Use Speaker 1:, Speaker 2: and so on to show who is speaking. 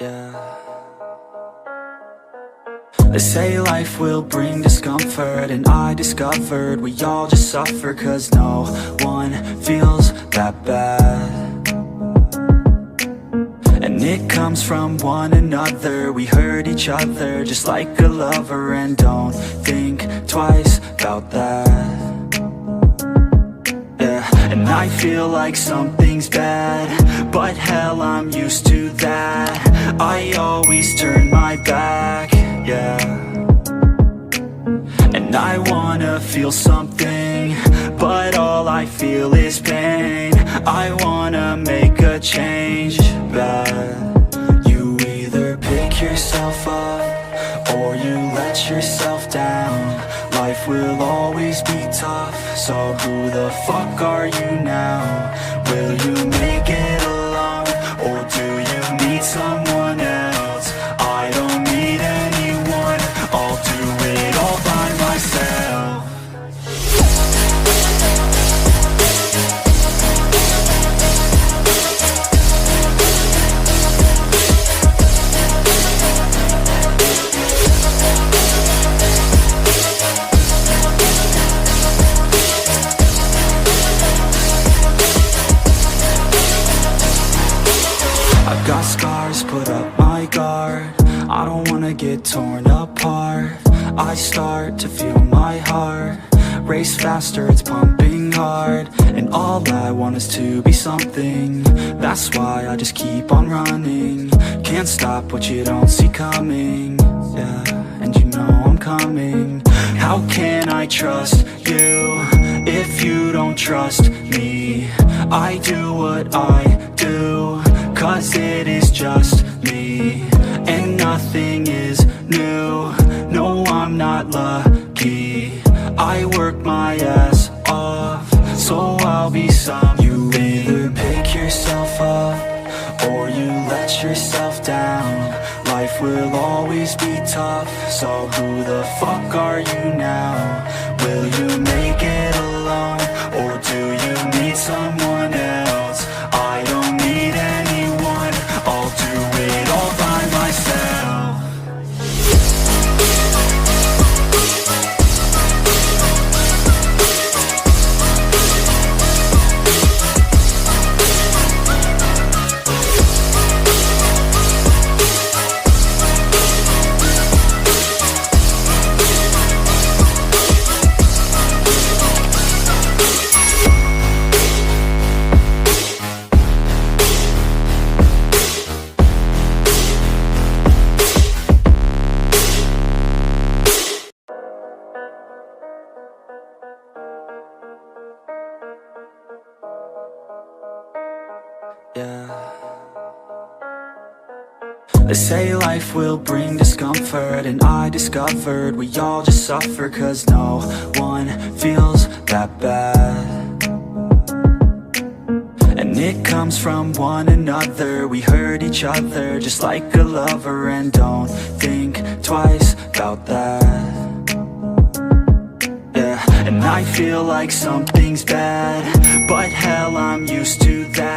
Speaker 1: Yeah. They say life will bring discomfort, and I discovered we all just suffer, 'cause no one feels that bad. And it comes from one another. We hurt each other just like a lover, and don't think twice about that. Yeah, and I feel like something's bad, but hell, I'm used to that. I always turn my back, yeah. And I wanna feel something, but all I feel is pain. I wanna make a change, but you either pick yourself up or you let yourself down. Life will always be tough, so who the fuck are you now? Will you make it alone, or do you need someone else? I don't need anyone, I'll do it all by myself. I've got scars, put up my guard. I don't wanna get torn apart. I start to feel my heart race faster, it's pumping hard. And all I want is to be something. That's why I just keep on running. Can't stop what you don't see coming. Yeah, and you know I'm coming. How can I trust you if you don't trust me? I do what I do, 'cause it is just me, and nothing is new. No, I'm not lucky. I work my ass off, so I'll be some. You either pick yourself up or you let yourself down. Life will always be tough, so who the fuck are you now? Will you make it alone, or do you need someone else? I don't need anyone, I'll do it all by myself. Yeah. They say life will bring discomfort, and I discovered we all just suffer, 'cause no one feels that bad. And it comes from one another. We hurt each other just like a lover, and don't think twice about that. Yeah, and I feel like something's bad, but hell, I'm used to that.